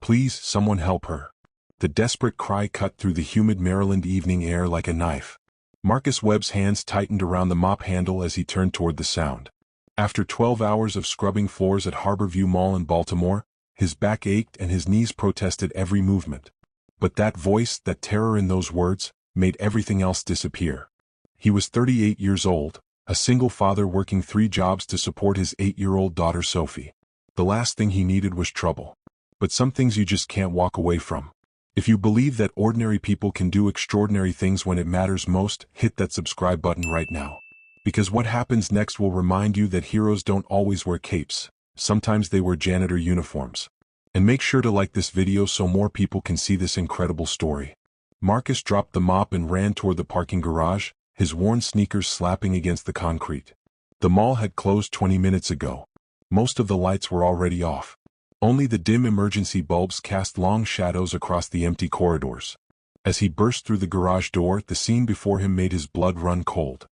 Please, someone help her. The desperate cry cut through the humid Maryland evening air like a knife. Marcus Webb's hands tightened around the mop handle as he turned toward the sound. After 12 hours of scrubbing floors at Harborview Mall in Baltimore, his back ached and his knees protested every movement. But that voice, that terror in those words, made everything else disappear. He was 38 years old, a single father working 3 jobs to support his 8-year-old daughter Sophie. The last thing he needed was trouble. But some things you just can't walk away from. If you believe that ordinary people can do extraordinary things when it matters most, hit that subscribe button right now. Because what happens next will remind you that heroes don't always wear capes. Sometimes they wear janitor uniforms. And make sure to like this video so more people can see this incredible story. Marcus dropped the mop and ran toward the parking garage, his worn sneakers slapping against the concrete. The mall had closed 20 minutes ago. Most of the lights were already off. Only the dim emergency bulbs cast long shadows across the empty corridors. As he burst through the garage door, the scene before him made his blood run cold.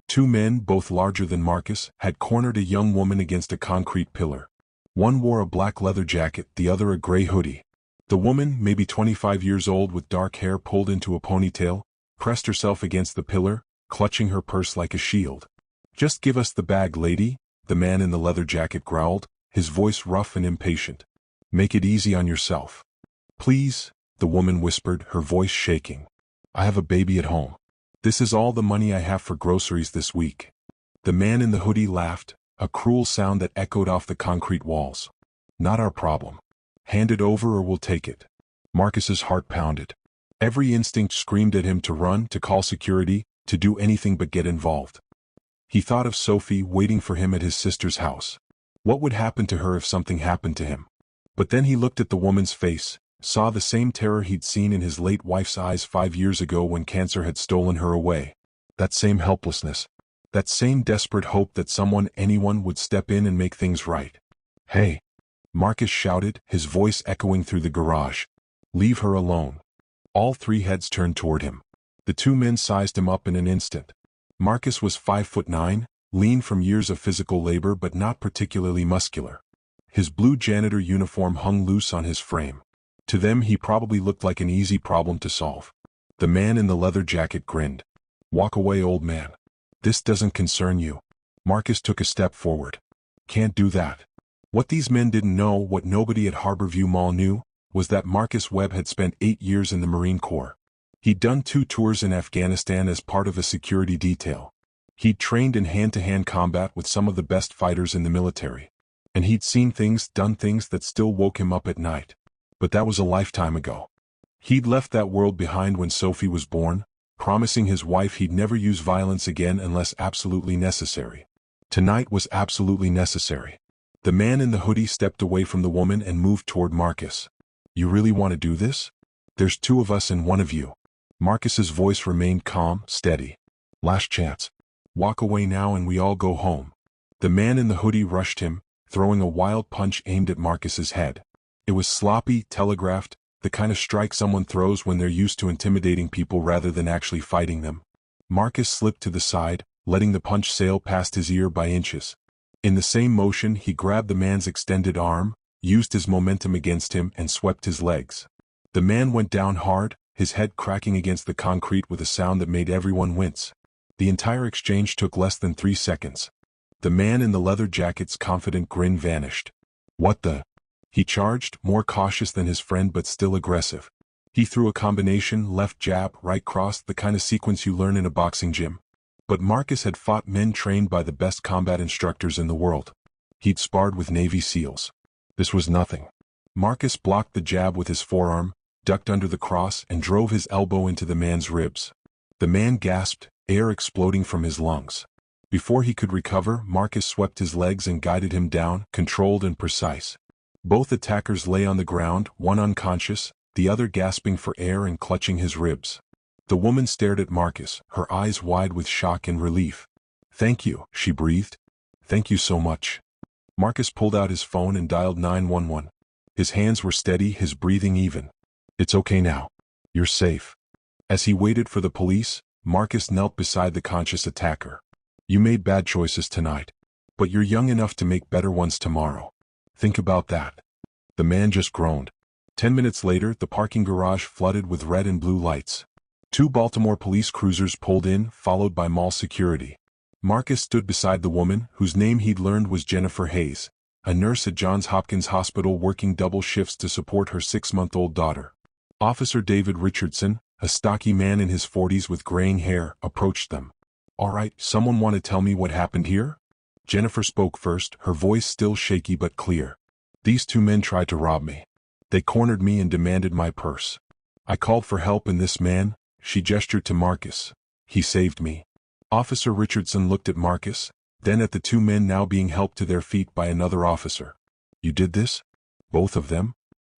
2 men, both larger than Marcus, had cornered a young woman against a concrete pillar. One wore a black leather jacket, the other a gray hoodie. The woman, maybe 25 years old with dark hair pulled into a ponytail, pressed herself against the pillar, clutching her purse like a shield. "Just give us the bag, lady," the man in the leather jacket growled, his voice rough and impatient. "Make it easy on yourself." "Please," the woman whispered, her voice shaking. "I have a baby at home. This is all the money I have for groceries this week." The man in the hoodie laughed, a cruel sound that echoed off the concrete walls. "Not our problem. Hand it over or we'll take it." Marcus's heart pounded. Every instinct screamed at him to run, to call security, to do anything but get involved. He thought of Sophie waiting for him at his sister's house. What would happen to her if something happened to him? But then he looked at the woman's face, saw the same terror he'd seen in his late wife's eyes 5 years ago when cancer had stolen her away. That same helplessness. That same desperate hope that anyone would step in and make things right. "Hey!" Marcus shouted, his voice echoing through the garage. "Leave her alone." All 3 heads turned toward him. The 2 men sized him up in an instant. Marcus was 5'9", lean from years of physical labor but not particularly muscular. His blue janitor uniform hung loose on his frame. To them he probably looked like an easy problem to solve. The man in the leather jacket grinned. "Walk away, old man. This doesn't concern you." Marcus took a step forward. "Can't do that." What these men didn't know, what nobody at Harborview Mall knew, was that Marcus Webb had spent 8 years in the Marine Corps. He'd done 2 tours in Afghanistan as part of a security detail. He'd trained in hand-to-hand combat with some of the best fighters in the military. And he'd seen things, done things that still woke him up at night. But that was a lifetime ago. He'd left that world behind when Sophie was born, promising his wife he'd never use violence again unless absolutely necessary. Tonight was absolutely necessary. The man in the hoodie stepped away from the woman and moved toward Marcus. "You really want to do this? There's 2 of us and 1 of you." Marcus's voice remained calm, steady. "Last chance. Walk away now and we all go home." The man in the hoodie rushed him, throwing a wild punch aimed at Marcus's head. It was sloppy, telegraphed, the kind of strike someone throws when they're used to intimidating people rather than actually fighting them. Marcus slipped to the side, letting the punch sail past his ear by inches. In the same motion, he grabbed the man's extended arm, used his momentum against him, and swept his legs. The man went down hard, his head cracking against the concrete with a sound that made everyone wince. The entire exchange took less than 3 seconds. The man in the leather jacket's confident grin vanished. "What the?" He charged, more cautious than his friend but still aggressive. He threw a combination left jab, right cross, the kind of sequence you learn in a boxing gym. But Marcus had fought men trained by the best combat instructors in the world. He'd sparred with Navy SEALs. This was nothing. Marcus blocked the jab with his forearm, ducked under the cross, and drove his elbow into the man's ribs. The man gasped, air exploding from his lungs. Before he could recover, Marcus swept his legs and guided him down, controlled and precise. Both attackers lay on the ground, one unconscious, the other gasping for air and clutching his ribs. The woman stared at Marcus, her eyes wide with shock and relief. "Thank you," she breathed. "Thank you so much." Marcus pulled out his phone and dialed 911. His hands were steady, his breathing even. "It's okay now. You're safe." As he waited for the police, Marcus knelt beside the conscious attacker. "You made bad choices tonight, but you're young enough to make better ones tomorrow. Think about that." The man just groaned. 10 minutes later, the parking garage flooded with red and blue lights. 2 Baltimore police cruisers pulled in, followed by mall security. Marcus stood beside the woman, whose name he'd learned was Jennifer Hayes, a nurse at Johns Hopkins Hospital working double shifts to support her 6-month-old daughter. Officer David Richardson, a stocky man in his 40s with graying hair, approached them. "All right, someone want to tell me what happened here?" Jennifer spoke first, her voice still shaky but clear. "These 2 men tried to rob me. They cornered me and demanded my purse. I called for help and this man," she gestured to Marcus, "he saved me." Officer Richardson looked at Marcus, then at the 2 men now being helped to their feet by another officer. "You did this? Both of them?"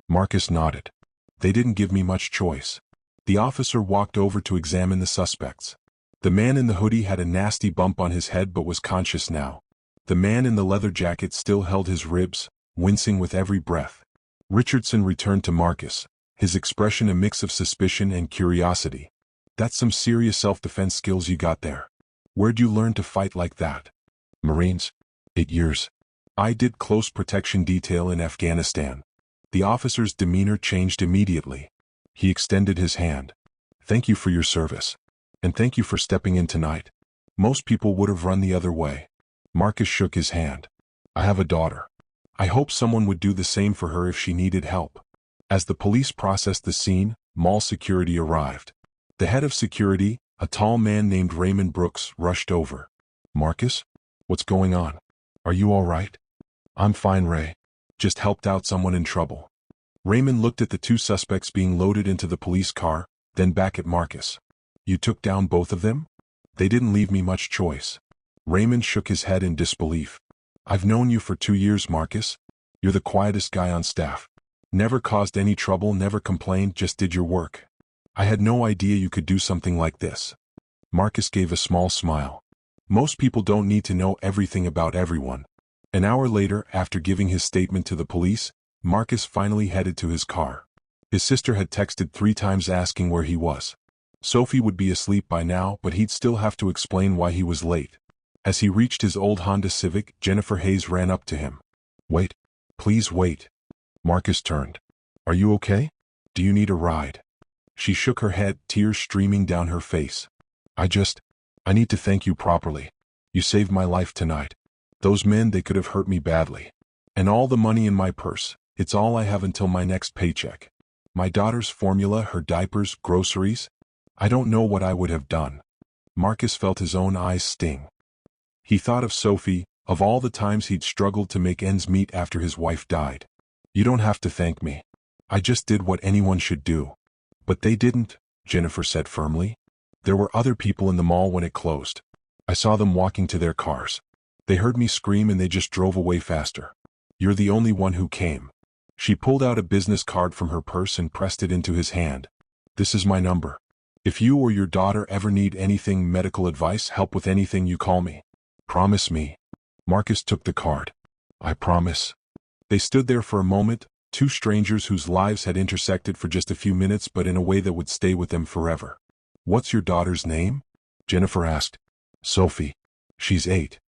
Marcus nodded. "They didn't give me much choice." The officer walked over to examine the suspects. The man in the hoodie had a nasty bump on his head but was conscious now. The man in the leather jacket still held his ribs, wincing with every breath. Richardson returned to Marcus, his expression a mix of suspicion and curiosity. "That's some serious self-defense skills you got there. Where'd you learn to fight like that?" "Marines. 8 years. I did close protection detail in Afghanistan." The officer's demeanor changed immediately. He extended his hand. "Thank you for your service. And thank you for stepping in tonight. Most people would have run the other way." Marcus shook his hand. "I have a daughter. I hope someone would do the same for her if she needed help." As the police processed the scene, mall security arrived. The head of security, a tall man named Raymond Brooks, rushed over. "Marcus? What's going on? Are you all right?" "I'm fine, Ray. Just helped out someone in trouble." Raymond looked at the 2 suspects being loaded into the police car, then back at Marcus. "You took down both of them?" "They didn't leave me much choice." Raymond shook his head in disbelief. "I've known you for 2 years, Marcus. You're the quietest guy on staff. Never caused any trouble, never complained, just did your work. I had no idea you could do something like this." Marcus gave a small smile. Most people don't need to know everything about everyone. An hour later, after giving his statement to the police, Marcus finally headed to his car. His sister had texted 3 times asking where he was. Sophie would be asleep by now, but he'd still have to explain why he was late. As he reached his old Honda Civic, Jennifer Hayes ran up to him. "Wait. Please wait." Marcus turned. "Are you okay? Do you need a ride?" She shook her head, tears streaming down her face. I need to thank you properly. You saved my life tonight. Those men, they could have hurt me badly. And all the money in my purse, it's all I have until my next paycheck. My daughter's formula, her diapers, groceries. I don't know what I would have done." Marcus felt his own eyes sting. He thought of Sophie, of all the times he'd struggled to make ends meet after his wife died. "You don't have to thank me. I just did what anyone should do." "But they didn't," Jennifer said firmly. "There were other people in the mall when it closed. I saw them walking to their cars. They heard me scream and they just drove away faster. You're the only one who came." She pulled out a business card from her purse and pressed it into his hand. "This is my number. If you or your daughter ever need anything, medical advice, help with anything, you call me. Promise me." Marcus took the card. "I promise." They stood there for a moment, 2 strangers whose lives had intersected for just a few minutes but in a way that would stay with them forever. "What's your daughter's name?" Jennifer asked. "Sophie. She's 8.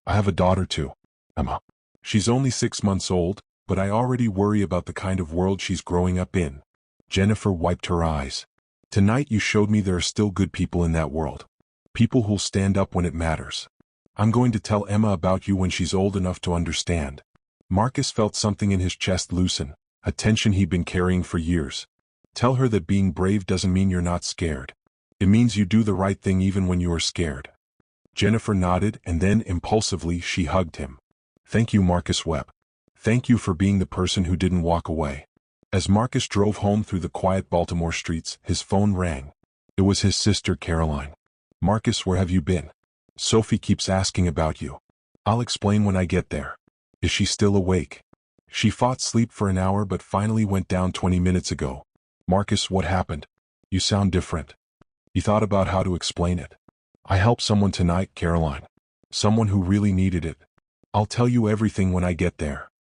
I have a daughter too, Emma. She's only 6 months old, but I already worry about the kind of world she's growing up in." Jennifer wiped her eyes. "Tonight you showed me there are still good people in that world. People who'll stand up when it matters. I'm going to tell Emma about you when she's old enough to understand." Marcus felt something in his chest loosen, a tension he'd been carrying for years. "Tell her that being brave doesn't mean you're not scared. It means you do the right thing even when you are scared." Jennifer nodded, and then, impulsively, she hugged him. "Thank you, Marcus Webb. Thank you for being the person who didn't walk away." As Marcus drove home through the quiet Baltimore streets, his phone rang. It was his sister, Caroline. "Marcus, where have you been? Sophie keeps asking about you." "I'll explain when I get there." "Is she still awake?" "She fought sleep for an hour but finally went down 20 minutes ago." "Marcus, what happened? You sound different." He thought about how to explain it. "I helped someone tonight, Caroline. Someone who really needed it. I'll tell you everything when I get there."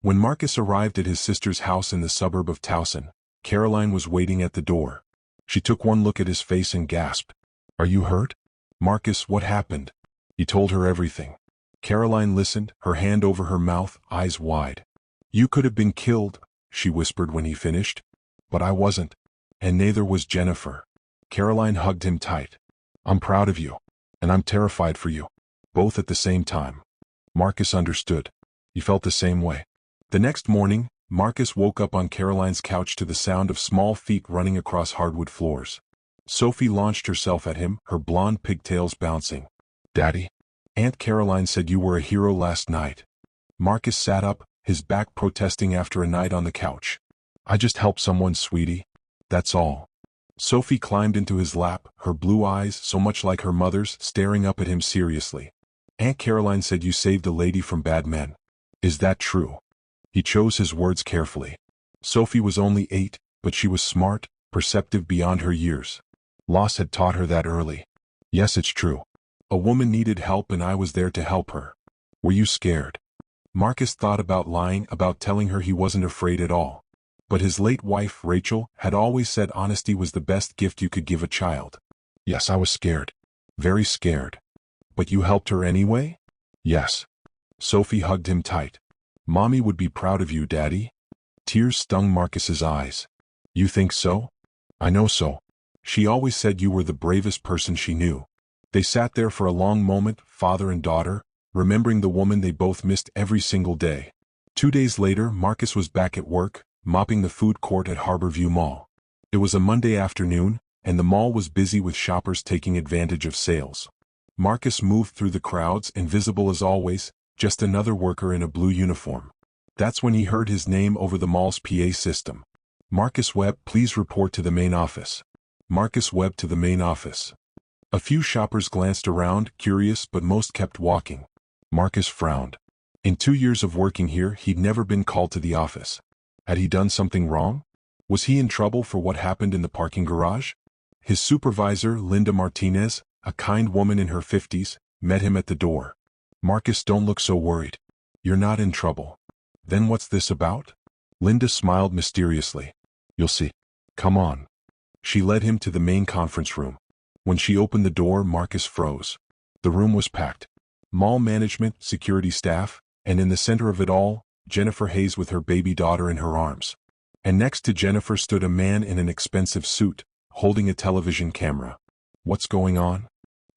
When Marcus arrived at his sister's house in the suburb of Towson, Caroline was waiting at the door. She took one look at his face and gasped. "Are you hurt?" "Marcus, what happened?" He told her everything. Caroline listened, her hand over her mouth, eyes wide. "You could have been killed," she whispered when he finished. But I wasn't. And neither was Jennifer. Caroline hugged him tight. I'm proud of you. And I'm terrified for you. Both at the same time. Marcus understood. He felt the same way. The next morning, Marcus woke up on Caroline's couch to the sound of small feet running across hardwood floors. Sophie launched herself at him, her blonde pigtails bouncing. Daddy? Aunt Caroline said you were a hero last night. Marcus sat up, his back protesting after a night on the couch. I just helped someone, sweetie. That's all. Sophie climbed into his lap, her blue eyes, so much like her mother's, staring up at him seriously. Aunt Caroline said you saved a lady from bad men. Is that true? He chose his words carefully. Sophie was only 8, but she was smart, perceptive beyond her years. Loss had taught her that early. Yes, it's true. A woman needed help and I was there to help her. Were you scared? Marcus thought about lying, about telling her he wasn't afraid at all. But his late wife, Rachel, had always said honesty was the best gift you could give a child. Yes, I was scared. Very scared. But you helped her anyway? Yes. Sophie hugged him tight. Mommy would be proud of you, Daddy. Tears stung Marcus's eyes. You think so? I know so. She always said you were the bravest person she knew. They sat there for a long moment, father and daughter, remembering the woman they both missed every single day. 2 days later, Marcus was back at work, mopping the food court at Harborview Mall. It was a Monday afternoon, and the mall was busy with shoppers taking advantage of sales. Marcus moved through the crowds, invisible as always, just another worker in a blue uniform. That's when he heard his name over the mall's PA system. Marcus Webb, please report to the main office. Marcus Webb to the main office. A few shoppers glanced around, curious, but most kept walking. Marcus frowned. In 2 years of working here, he'd never been called to the office. Had he done something wrong? Was he in trouble for what happened in the parking garage? His supervisor, Linda Martinez, a kind woman in her 50s, met him at the door. Marcus, don't look so worried. You're not in trouble. Then what's this about? Linda smiled mysteriously. You'll see. Come on. She led him to the main conference room. When she opened the door, Marcus froze. The room was packed. Mall management, security staff, and in the center of it all, Jennifer Hayes with her baby daughter in her arms. And next to Jennifer stood a man in an expensive suit, holding a television camera. What's going on?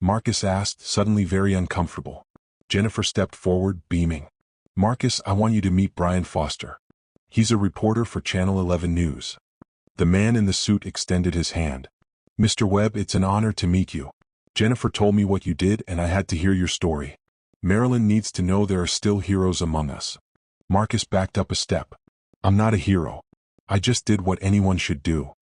Marcus asked, suddenly very uncomfortable. Jennifer stepped forward, beaming. Marcus, I want you to meet Brian Foster. He's a reporter for Channel 11 News. The man in the suit extended his hand. Mr. Webb, it's an honor to meet you. Jennifer told me what you did and I had to hear your story. Maryland needs to know there are still heroes among us. Marcus backed up a step. I'm not a hero. I just did what anyone should do.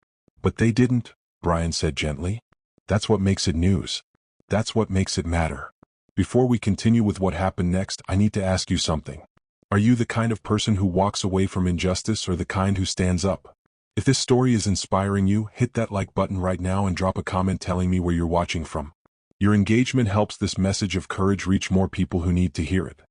But they didn't, Brian said gently. That's what makes it news. That's what makes it matter. Before we continue with what happened next, I need to ask you something. Are you the kind of person who walks away from injustice or the kind who stands up? If this story is inspiring you, hit that like button right now and drop a comment telling me where you're watching from. Your engagement helps this message of courage reach more people who need to hear it.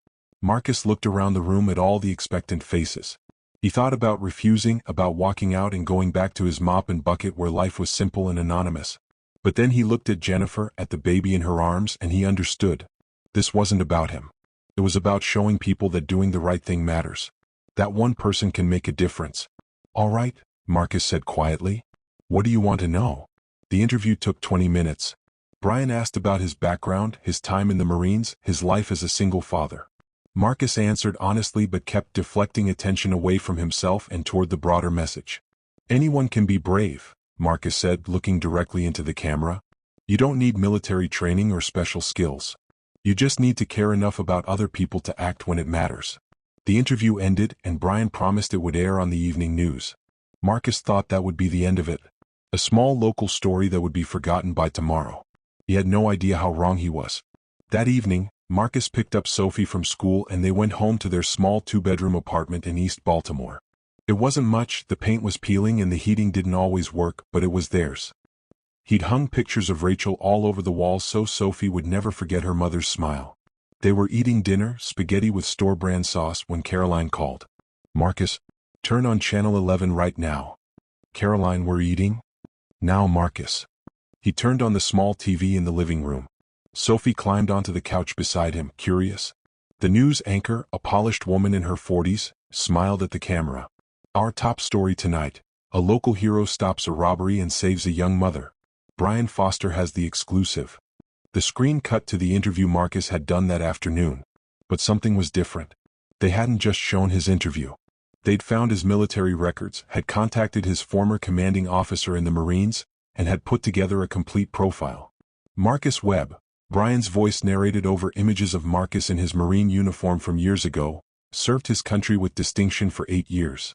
Marcus looked around the room at all the expectant faces. He thought about refusing, about walking out and going back to his mop and bucket where life was simple and anonymous. But then he looked at Jennifer, at the baby in her arms, and he understood. This wasn't about him. It was about showing people that doing the right thing matters. That one person can make a difference. All right, Marcus said quietly. What do you want to know? The interview took 20 minutes. Brian asked about his background, his time in the Marines, his life as a single father. Marcus answered honestly but kept deflecting attention away from himself and toward the broader message. Anyone can be brave, Marcus said, looking directly into the camera. You don't need military training or special skills. You just need to care enough about other people to act when it matters. The interview ended, and Brian promised it would air on the evening news. Marcus thought that would be the end of it. A small local story that would be forgotten by tomorrow. He had no idea how wrong he was. That evening, Marcus picked up Sophie from school and they went home to their small 2-bedroom apartment in East Baltimore. It wasn't much, the paint was peeling and the heating didn't always work, but it was theirs. He'd hung pictures of Rachel all over the walls so Sophie would never forget her mother's smile. They were eating dinner, spaghetti with store-brand sauce, when Caroline called. Marcus, turn on Channel 11 right now. Caroline, we're eating? Now, Marcus. He turned on the small TV in the living room. Sophie climbed onto the couch beside him, curious. The news anchor, a polished woman in her 40s, smiled at the camera. Our top story tonight. A local hero stops a robbery and saves a young mother. Brian Foster has the exclusive. The screen cut to the interview Marcus had done that afternoon. But something was different. They hadn't just shown his interview. They'd found his military records, had contacted his former commanding officer in the Marines, and had put together a complete profile. Marcus Webb, Brian's voice narrated over images of Marcus in his Marine uniform from years ago, served his country with distinction for 8 years.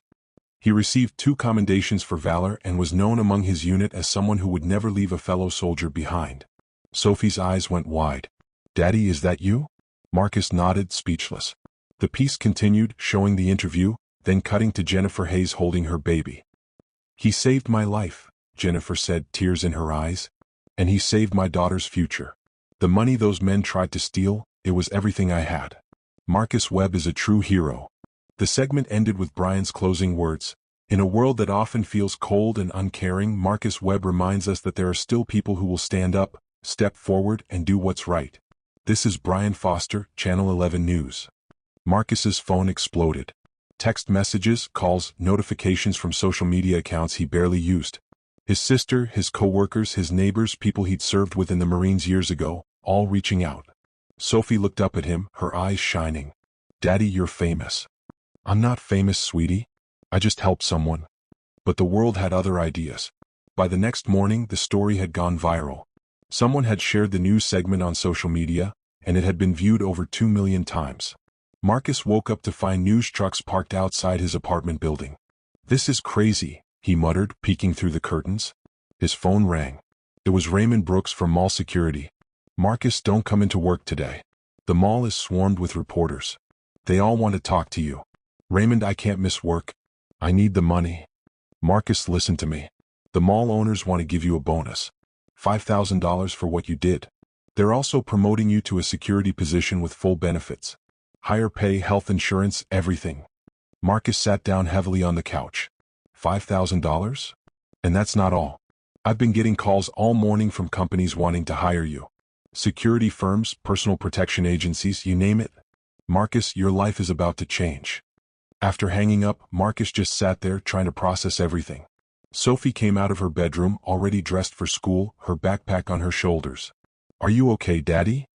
He received 2 commendations for valor and was known among his unit as someone who would never leave a fellow soldier behind. Sophie's eyes went wide. "Daddy, is that you?" Marcus nodded, speechless. The piece continued, showing the interview, then cutting to Jennifer Hayes holding her baby. "He saved my life," Jennifer said, tears in her eyes. "And he saved my daughter's future. The money those men tried to steal, it was everything I had." Marcus Webb is a true hero. The segment ended with Brian's closing words. In a world that often feels cold and uncaring, Marcus Webb reminds us that there are still people who will stand up, step forward, and do what's right. This is Brian Foster, Channel 11 News. Marcus's phone exploded. Text messages, calls, notifications from social media accounts he barely used. His sister, his co-workers, his neighbors, people he'd served with in the Marines years ago, all reaching out. Sophie looked up at him, her eyes shining. "Daddy, you're famous." "I'm not famous, sweetie. I just helped someone." But the world had other ideas. By the next morning, the story had gone viral. Someone had shared the news segment on social media, and it had been viewed over 2 million times. Marcus woke up to find news trucks parked outside his apartment building. "This is crazy," he muttered, peeking through the curtains. His phone rang. It was Raymond Brooks from mall security. "Marcus, don't come into work today. The mall is swarmed with reporters. They all want to talk to you." "Raymond, I can't miss work. I need the money." "Marcus, listen to me. The mall owners want to give you a bonus. $5,000 for what you did. They're also promoting you to a security position with full benefits. Higher pay, health insurance, everything." Marcus sat down heavily on the couch. $5,000? And that's not all. I've been getting calls all morning from companies wanting to hire you. Security firms, personal protection agencies, you name it. Marcus, your life is about to change." After hanging up, Marcus just sat there trying to process everything. Sophie came out of her bedroom, already dressed for school, her backpack on her shoulders. "Are you okay, Daddy?"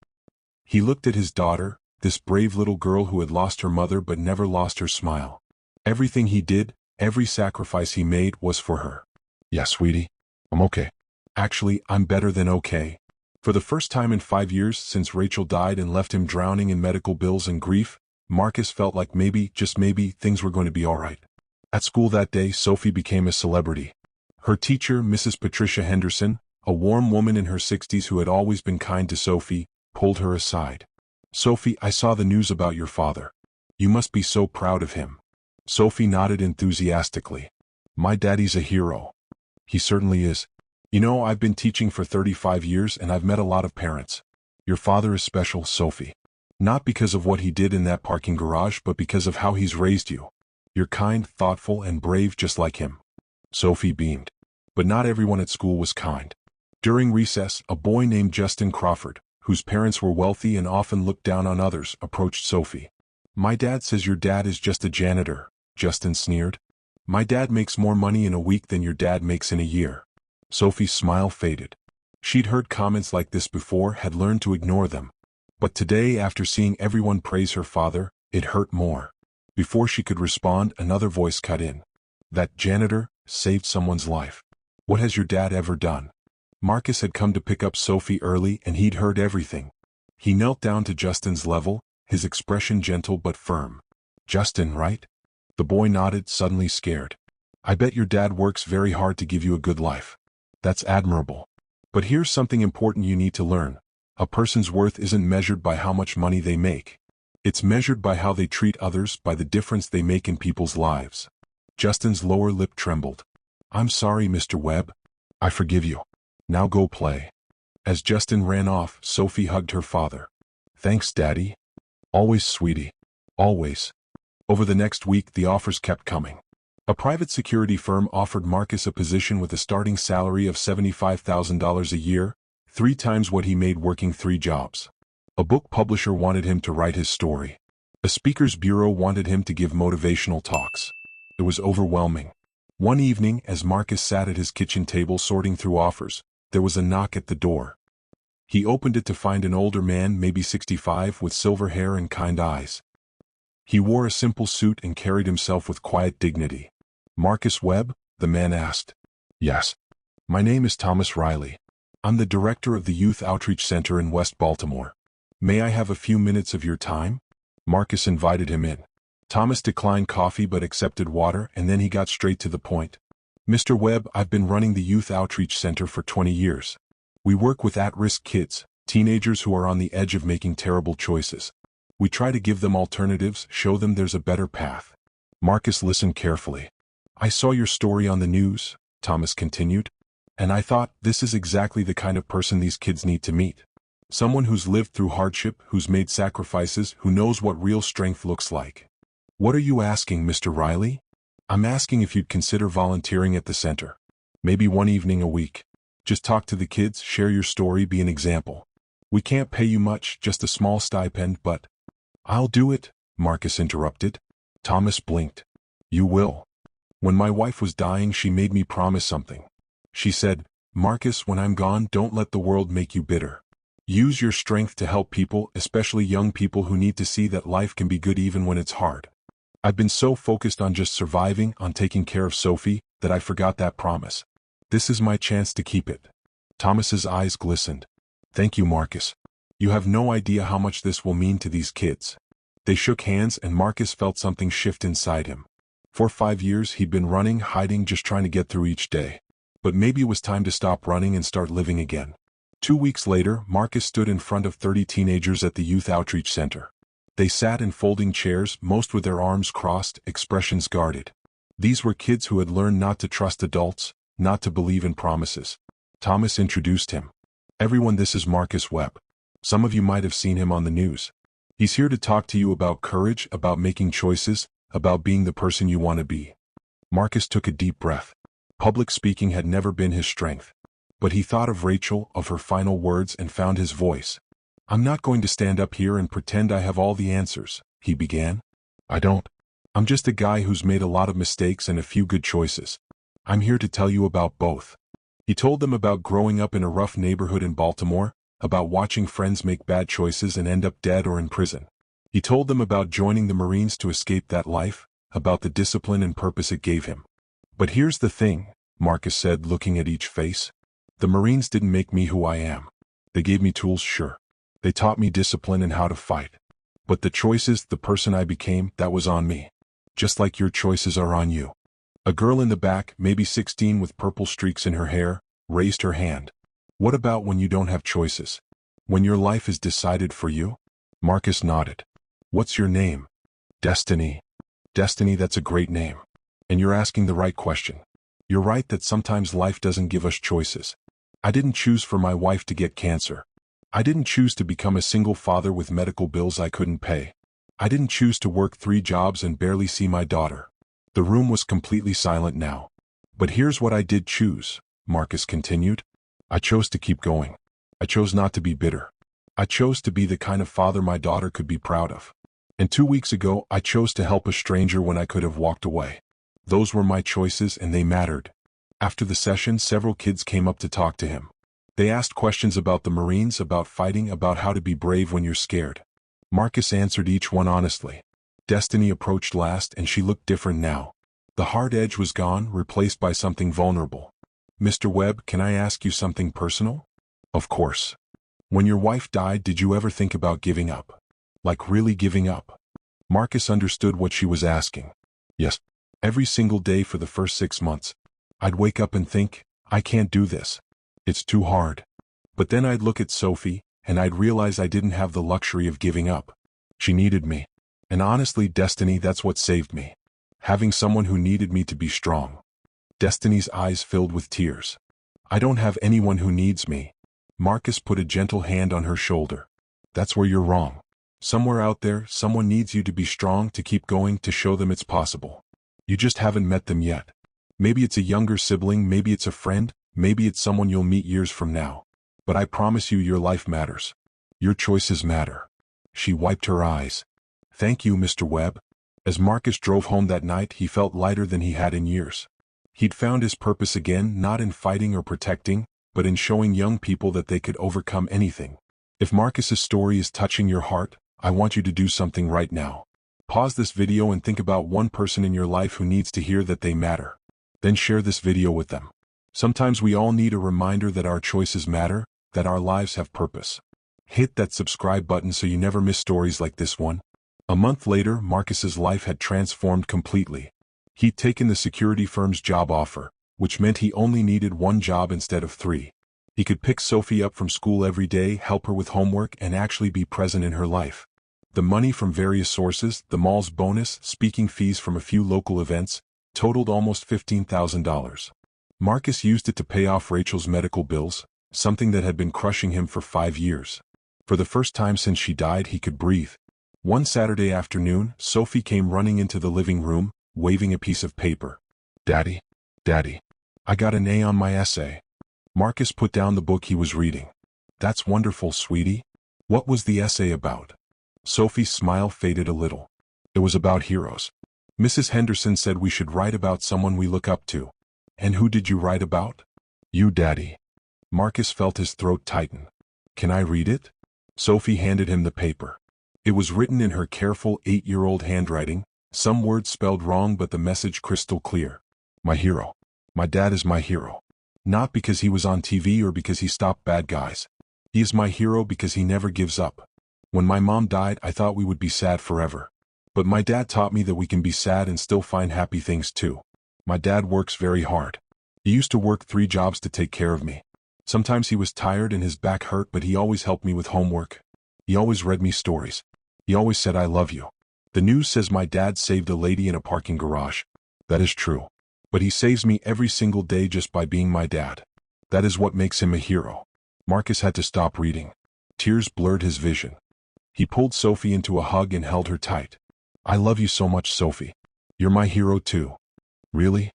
He looked at his daughter, this brave little girl who had lost her mother but never lost her smile. Everything he did, every sacrifice he made was for her. "Yeah, sweetie. I'm okay. Actually, I'm better than okay." For the first time in 5 years since Rachel died and left him drowning in medical bills and grief, Marcus felt like maybe, just maybe, things were going to be all right. At school that day, Sophie became a celebrity. Her teacher, Mrs. Patricia Henderson, a warm woman in her 60s who had always been kind to Sophie, pulled her aside. "Sophie, I saw the news about your father. You must be so proud of him." Sophie nodded enthusiastically. "My daddy's a hero." "He certainly is. You know, I've been teaching for 35 years and I've met a lot of parents. Your father is special, Sophie. Not because of what he did in that parking garage, but because of how he's raised you. You're kind, thoughtful, and brave just like him." Sophie beamed. But not everyone at school was kind. During recess, a boy named Justin Crawford, whose parents were wealthy and often looked down on others, approached Sophie. "My dad says your dad is just a janitor," Justin sneered. "My dad makes more money in a week than your dad makes in a year." Sophie's smile faded. She'd heard comments like this before, had learned to ignore them. But today, after seeing everyone praise her father, it hurt more. Before she could respond, another voice cut in. "That janitor saved someone's life. What has your dad ever done?" Marcus had come to pick up Sophie early and he'd heard everything. He knelt down to Justin's level, his expression gentle but firm. "Justin, right?" The boy nodded, suddenly scared. "I bet your dad works very hard to give you a good life. That's admirable. But here's something important you need to learn. A person's worth isn't measured by how much money they make. It's measured by how they treat others, by the difference they make in people's lives." Justin's lower lip trembled. "I'm sorry, Mr. Webb. I forgive you. Now go play." As Justin ran off, Sophie hugged her father. "Thanks, Daddy. Always, sweetie. Always." Over the next week, the offers kept coming. A private security firm offered Marcus a position with a starting salary of $75,000 a year, 3 times what he made working 3 jobs. A book publisher wanted him to write his story. A speakers bureau wanted him to give motivational talks. It was overwhelming. One evening, as Marcus sat at his kitchen table sorting through offers, there was a knock at the door. He opened it to find an older man, maybe 65, with silver hair and kind eyes. He wore a simple suit and carried himself with quiet dignity. "Marcus Webb?" the man asked. "Yes. My name is Thomas Riley. I'm the director of the Youth Outreach Center in West Baltimore. May I have a few minutes of your time?" Marcus invited him in. Thomas declined coffee but accepted water, and then he got straight to the point. "Mr. Webb, I've been running the Youth Outreach Center for 20 years. We work with at-risk kids, teenagers who are on the edge of making terrible choices. We try to give them alternatives, show them there's a better path." Marcus listened carefully. "I saw your story on the news," Thomas continued, "and I thought, this is exactly the kind of person these kids need to meet. Someone who's lived through hardship, who's made sacrifices, who knows what real strength looks like." "What are you asking, Mr. Riley?" "I'm asking if you'd consider volunteering at the center. Maybe one evening a week. Just talk to the kids, share your story, be an example. We can't pay you much, just a small stipend, but—" "I'll do it," Marcus interrupted. Thomas blinked. "You will. When my wife was dying, she made me promise something. She said, 'Marcus, when I'm gone, don't let the world make you bitter. Use your strength to help people, especially young people who need to see that life can be good even when it's hard.' I've been so focused on just surviving, on taking care of Sophie, that I forgot that promise. This is my chance to keep it." Thomas's eyes glistened. "Thank you, Marcus. You have no idea how much this will mean to these kids." They shook hands, and Marcus felt something shift inside him. For 5 years he'd been running, hiding, just trying to get through each day. But maybe it was time to stop running and start living again. 2 weeks later, Marcus stood in front of 30 teenagers at the Youth Outreach Center. They sat in folding chairs, most with their arms crossed, expressions guarded. These were kids who had learned not to trust adults, not to believe in promises. Thomas introduced him. "Everyone, this is Marcus Webb. Some of you might have seen him on the news. He's here to talk to you about courage, about making choices, about being the person you want to be." Marcus took a deep breath. Public speaking had never been his strength. But he thought of Rachel, of her final words, and found his voice. "I'm not going to stand up here and pretend I have all the answers," he began. "I don't. I'm just a guy who's made a lot of mistakes and a few good choices. I'm here to tell you about both." He told them about growing up in a rough neighborhood in Baltimore, about watching friends make bad choices and end up dead or in prison. He told them about joining the Marines to escape that life, about the discipline and purpose it gave him. "But here's the thing," Marcus said, looking at each face. "The Marines didn't make me who I am. They gave me tools, sure. They taught me discipline and how to fight. But the choices, the person I became, that was on me. Just like your choices are on you." A girl in the back, maybe 16 with purple streaks in her hair, raised her hand. "What about when you don't have choices? When your life is decided for you?" Marcus nodded. "What's your name?" "Destiny." "Destiny, that's a great name. And you're asking the right question. You're right that sometimes life doesn't give us choices. I didn't choose for my wife to get cancer. I didn't choose to become a single father with medical bills I couldn't pay. I didn't choose to work 3 jobs and barely see my daughter." The room was completely silent now. "But here's what I did choose," Marcus continued. "I chose to keep going. I chose not to be bitter. I chose to be the kind of father my daughter could be proud of. And 2 weeks ago, I chose to help a stranger when I could have walked away. Those were my choices, and they mattered." After the session, several kids came up to talk to him. They asked questions about the Marines, about fighting, about how to be brave when you're scared. Marcus answered each one honestly. Destiny approached last, and she looked different now. The hard edge was gone, replaced by something vulnerable. "Mr. Webb, can I ask you something personal?" "Of course." "When your wife died, did you ever think about giving up? Like really giving up?" Marcus understood what she was asking. "Yes. Every single day for the first 6 months. I'd wake up and think, I can't do this. It's too hard. But then I'd look at Sophie, and I'd realize I didn't have the luxury of giving up. She needed me. And honestly, Destiny, that's what saved me. Having someone who needed me to be strong." Destiny's eyes filled with tears. "I don't have anyone who needs me." Marcus put a gentle hand on her shoulder. "That's where you're wrong. Somewhere out there, someone needs you to be strong, to keep going, to show them it's possible. You just haven't met them yet. Maybe it's a younger sibling, maybe it's a friend, maybe it's someone you'll meet years from now. But I promise you, your life matters. Your choices matter." She wiped her eyes. "Thank you, Mr. Webb. As Marcus drove home that night, he felt lighter than he had in years. He'd found his purpose again, not in fighting or protecting, but in showing young people that they could overcome anything. If Marcus's story is touching your heart, I want you to do something right now. Pause this video and think about one person in your life who needs to hear that they matter. Then share this video with them. Sometimes we all need a reminder that our choices matter, that our lives have purpose. Hit that subscribe button so you never miss stories like this one. A month later, Marcus's life had transformed completely. He'd taken the security firm's job offer, which meant he only needed one job instead of 3. He could pick Sophie up from school every day, help her with homework, and actually be present in her life. The money from various sources, the mall's bonus, speaking fees from a few local events, totaled almost $15,000. Marcus used it to pay off Rachel's medical bills, something that had been crushing him for 5 years. For the first time since she died, he could breathe. One Saturday afternoon, Sophie came running into the living room, waving a piece of paper. "Daddy, Daddy, I got an A on my essay." Marcus put down the book he was reading. "That's wonderful, sweetie. What was the essay about?" Sophie's smile faded a little. "It was about heroes. Mrs. Henderson said we should write about someone we look up to." "And who did you write about?" "You, Daddy." Marcus felt his throat tighten. "Can I read it?" Sophie handed him the paper. It was written in her careful 8-year-old handwriting, some words spelled wrong but the message crystal clear. "My hero. My dad is my hero. Not because he was on TV or because he stopped bad guys. He is my hero because he never gives up. When my mom died, I thought we would be sad forever. But my dad taught me that we can be sad and still find happy things too. My dad works very hard. He used to work 3 jobs to take care of me. Sometimes he was tired and his back hurt, but he always helped me with homework. He always read me stories. He always said, 'I love you.' The news says my dad saved a lady in a parking garage. That is true. But he saves me every single day just by being my dad. That is what makes him a hero." Marcus had to stop reading. Tears blurred his vision. He pulled Sophie into a hug and held her tight. "I love you so much, Sophie. You're my hero too." "Really?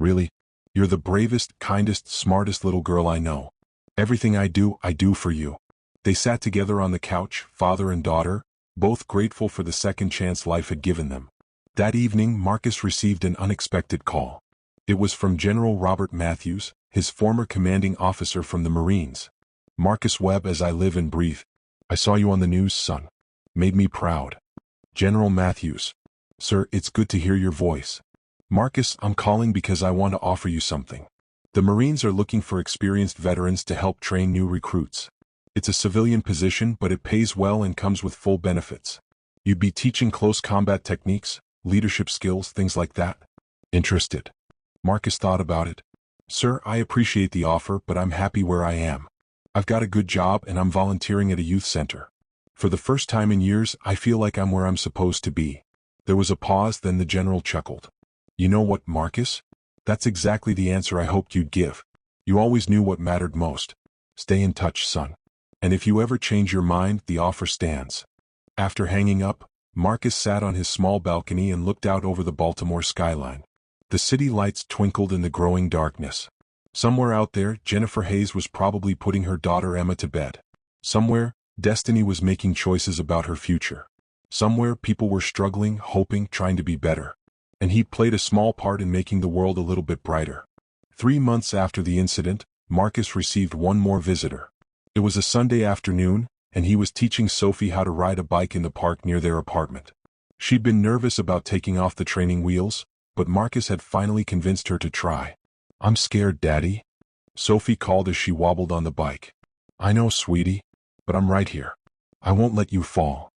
Really? You're the bravest, kindest, smartest little girl I know. Everything I do for you." They sat together on the couch, father and daughter, both grateful for the second chance life had given them. That evening, Marcus received an unexpected call. It was from General Robert Matthews, his former commanding officer from the Marines. "Marcus Webb, as I live and breathe. I saw you on the news, son. Made me proud." "General Matthews." "Sir, it's good to hear your voice." "Marcus, I'm calling because I want to offer you something. The Marines are looking for experienced veterans to help train new recruits. It's a civilian position, but it pays well and comes with full benefits. You'd be teaching close combat techniques, leadership skills, things like that." "Interested?" Marcus thought about it. "Sir, I appreciate the offer, but I'm happy where I am. I've got a good job and I'm volunteering at a youth center. For the first time in years, I feel like I'm where I'm supposed to be." There was a pause, then the general chuckled. "You know what, Marcus? That's exactly the answer I hoped you'd give. You always knew what mattered most. Stay in touch, son. And if you ever change your mind, the offer stands." After hanging up, Marcus sat on his small balcony and looked out over the Baltimore skyline. The city lights twinkled in the growing darkness. Somewhere out there, Jennifer Hayes was probably putting her daughter Emma to bed. Somewhere, Destiny was making choices about her future. Somewhere, people were struggling, hoping, trying to be better. And he played a small part in making the world a little bit brighter. 3 months after the incident, Marcus received one more visitor. It was a Sunday afternoon, and he was teaching Sophie how to ride a bike in the park near their apartment. She'd been nervous about taking off the training wheels, but Marcus had finally convinced her to try. "I'm scared, Daddy," Sophie called as she wobbled on the bike. "I know, sweetie, but I'm right here. I won't let you fall."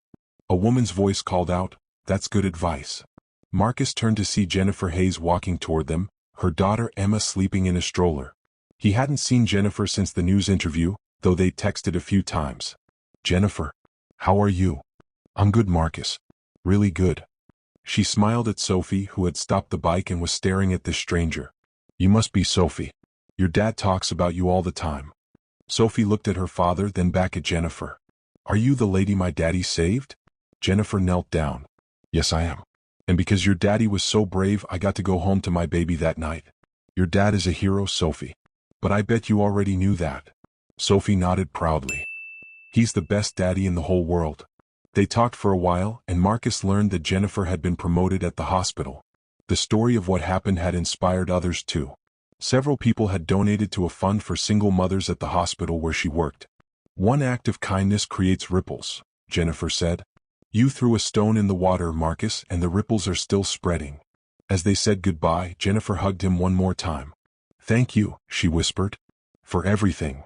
A woman's voice called out, "That's good advice." Marcus turned to see Jennifer Hayes walking toward them, her daughter Emma sleeping in a stroller. He hadn't seen Jennifer since the news interview, though they'd texted a few times. "Jennifer, how are you?" "I'm good, Marcus. Really good." She smiled at Sophie, who had stopped the bike and was staring at this stranger. "You must be Sophie. Your dad talks about you all the time." Sophie looked at her father, then back at Jennifer. "Are you the lady my daddy saved?" Jennifer knelt down. "Yes, I am. And because your daddy was so brave, I got to go home to my baby that night. Your dad is a hero, Sophie. But I bet you already knew that." Sophie nodded proudly. "He's the best daddy in the whole world." They talked for a while, and Marcus learned that Jennifer had been promoted at the hospital. The story of what happened had inspired others too. Several people had donated to a fund for single mothers at the hospital where she worked. "One act of kindness creates ripples," Jennifer said. "You threw a stone in the water, Marcus, and the ripples are still spreading." As they said goodbye, Jennifer hugged him one more time. "Thank you," she whispered, "for everything."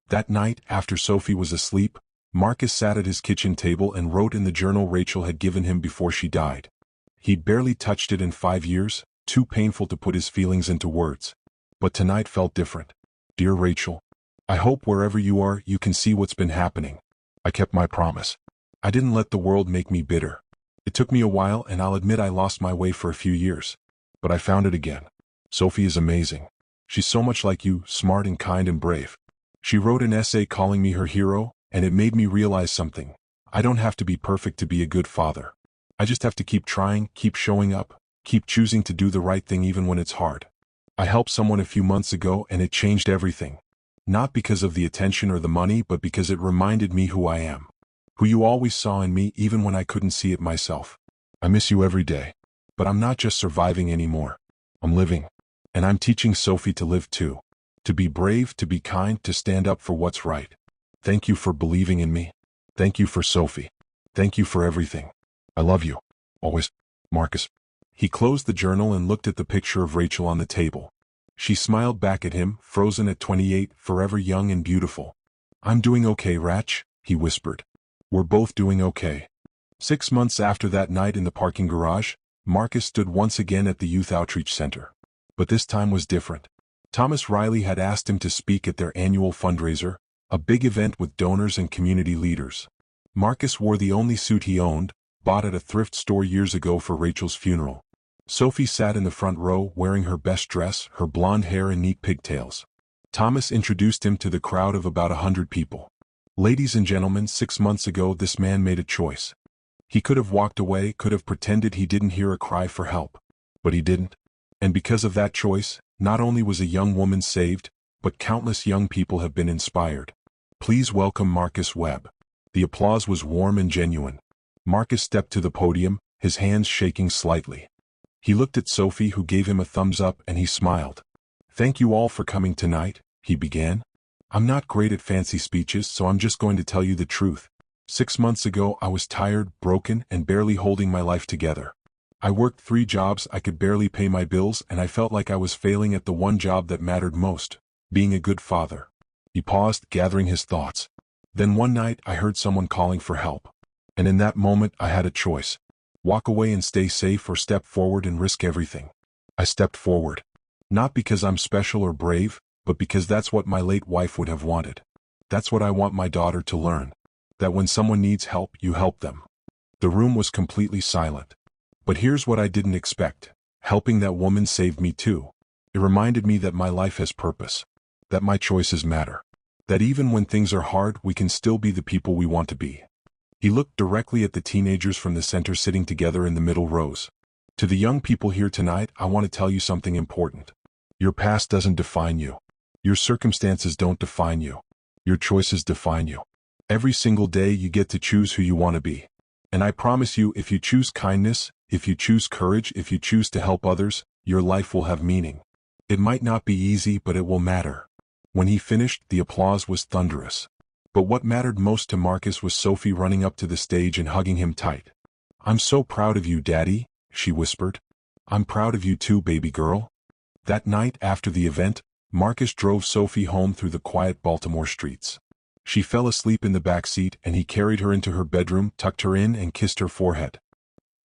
That night, after Sophie was asleep, Marcus sat at his kitchen table and wrote in the journal Rachel had given him before she died. He'd barely touched it in 5 years, too painful to put his feelings into words. But tonight felt different. "Dear Rachel, I hope wherever you are you can see what's been happening. I kept my promise. I didn't let the world make me bitter. It took me a while, and I'll admit I lost my way for a few years. But I found it again. Sophie is amazing. She's so much like you, smart and kind and brave. She wrote an essay calling me her hero, and it made me realize something. I don't have to be perfect to be a good father. I just have to keep trying, keep showing up, keep choosing to do the right thing even when it's hard. I helped someone a few months ago and it changed everything. Not because of the attention or the money, but because it reminded me who I am. Who you always saw in me even when I couldn't see it myself. I miss you every day. But I'm not just surviving anymore. I'm living. And I'm teaching Sophie to live too. To be brave, to be kind, to stand up for what's right. Thank you for believing in me. Thank you for Sophie. Thank you for everything. I love you. Always, Marcus." He closed the journal and looked at the picture of Rachel on the table. She smiled back at him, frozen at 28, forever young and beautiful. "I'm doing okay, Rach," he whispered. "We're both doing okay." 6 months after that night in the parking garage, Marcus stood once again at the Youth Outreach Center. But this time was different. Thomas Riley had asked him to speak at their annual fundraiser, a big event with donors and community leaders. Marcus wore the only suit he owned, bought at a thrift store years ago for Rachel's funeral. Sophie sat in the front row wearing her best dress, her blonde hair and neat pigtails. Thomas introduced him to the crowd of about 100 people. "Ladies and gentlemen, 6 months ago this man made a choice. He could have walked away, could have pretended he didn't hear a cry for help. But he didn't. And because of that choice, not only was a young woman saved, but countless young people have been inspired. Please welcome Marcus Webb." The applause was warm and genuine. Marcus stepped to the podium, his hands shaking slightly. He looked at Sophie, who gave him a thumbs up, and he smiled. "Thank you all for coming tonight," he began. "I'm not great at fancy speeches, so I'm just going to tell you the truth. 6 months ago I was tired, broken, and barely holding my life together. I worked 3 jobs, I could barely pay my bills, and I felt like I was failing at the one job that mattered most, being a good father." He paused, gathering his thoughts. "Then one night I heard someone calling for help. And in that moment I had a choice. Walk away and stay safe, or step forward and risk everything. I stepped forward. Not because I'm special or brave, but because that's what my late wife would have wanted. That's what I want my daughter to learn. That when someone needs help, you help them." The room was completely silent. But here's what I didn't expect. Helping that woman saved me too. It reminded me that my life has purpose. That my choices matter. That even when things are hard, we can still be the people we want to be. He looked directly at the teenagers from the center sitting together in the middle rows. "To the young people here tonight, I want to tell you something important. Your past doesn't define you. Your circumstances don't define you. Your choices define you. Every single day you get to choose who you want to be. And I promise you, if you choose kindness, if you choose courage, if you choose to help others, your life will have meaning. It might not be easy, but it will matter." When he finished, the applause was thunderous. But what mattered most to Marcus was Sophie running up to the stage and hugging him tight. "I'm so proud of you, Daddy," she whispered. "I'm proud of you too, baby girl." That night, after the event, Marcus drove Sophie home through the quiet Baltimore streets. She fell asleep in the back seat, and he carried her into her bedroom, tucked her in, and kissed her forehead.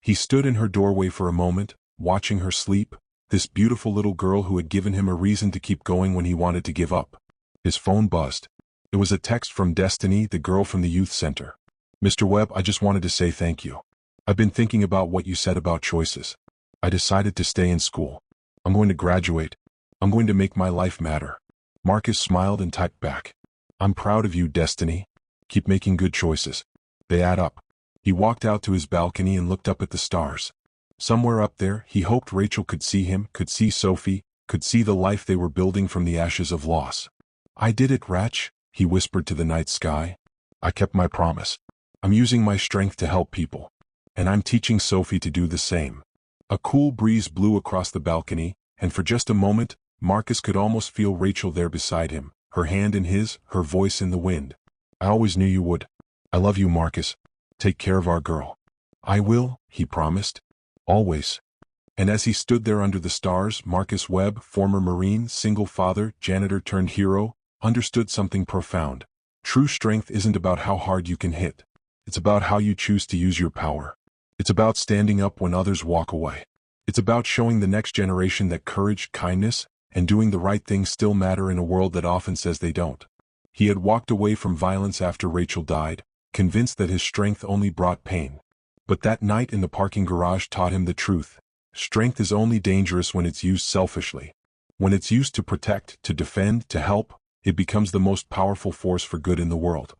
He stood in her doorway for a moment, watching her sleep, this beautiful little girl who had given him a reason to keep going when he wanted to give up. His phone buzzed. It was a text from Destiny, the girl from the youth center. "Mr. Webb, I just wanted to say thank you. I've been thinking about what you said about choices. I decided to stay in school. I'm going to graduate. I'm going to make my life matter." Marcus smiled and typed back, "I'm proud of you, Destiny. Keep making good choices. They add up." He walked out to his balcony and looked up at the stars. Somewhere up there, he hoped Rachel could see him, could see Sophie, could see the life they were building from the ashes of loss. "I did it, Rach," he whispered to the night sky. "I kept my promise. I'm using my strength to help people. And I'm teaching Sophie to do the same. A cool breeze blew across the balcony, and for just a moment, Marcus could almost feel Rachel there beside him, her hand in his, her voice in the wind. I always knew you would. I love you, Marcus. Take care of our girl. I will, he promised. Always. And as he stood there under the stars, Marcus Webb, former Marine, single father, janitor turned hero, understood something profound. True strength isn't about how hard you can hit. It's about how you choose to use your power. It's about standing up when others walk away. It's about showing the next generation that courage, kindness, and doing the right thing still matter in a world that often says they don't. He had walked away from violence after Rachel died, convinced that his strength only brought pain. But that night in the parking garage taught him the truth. Strength is only dangerous when it's used selfishly. When it's used to protect, to defend, to help, it becomes the most powerful force for good in the world.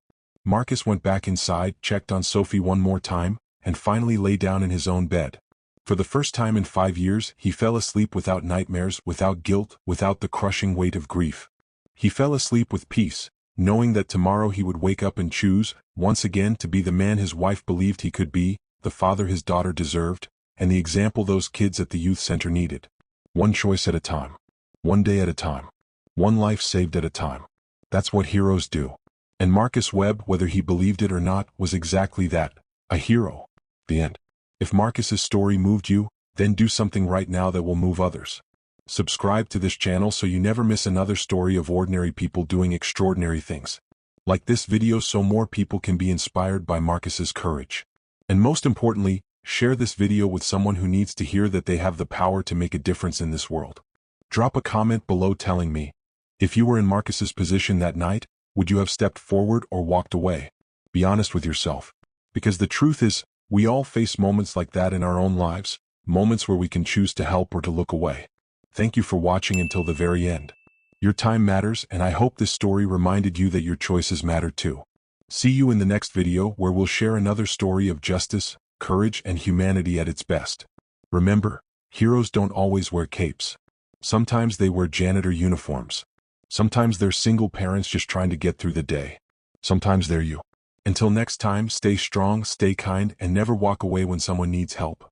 Marcus went back inside, checked on Sophie one more time, and finally lay down in his own bed. For the first time in 5 years, he fell asleep without nightmares, without guilt, without the crushing weight of grief. He fell asleep with peace, knowing that tomorrow he would wake up and choose, once again, to be the man his wife believed he could be, the father his daughter deserved, and the example those kids at the youth center needed. One choice at a time. One day at a time. One life saved at a time. That's what heroes do. And Marcus Webb, whether he believed it or not, was exactly that, a hero. The end. If Marcus's story moved you, then do something right now that will move others. Subscribe to this channel so you never miss another story of ordinary people doing extraordinary things. Like this video so more people can be inspired by Marcus's courage. And most importantly, share this video with someone who needs to hear that they have the power to make a difference in this world. Drop a comment below telling me, if you were in Marcus's position that night, would you have stepped forward or walked away? Be honest with yourself. Because the truth is, we all face moments like that in our own lives, moments where we can choose to help or to look away. Thank you for watching until the very end. Your time matters, and I hope this story reminded you that your choices matter too. See you in the next video where we'll share another story of justice, courage, and humanity at its best. Remember, heroes don't always wear capes. Sometimes they wear janitor uniforms. Sometimes they're single parents just trying to get through the day. Sometimes they're you. Until next time, stay strong, stay kind, and never walk away when someone needs help.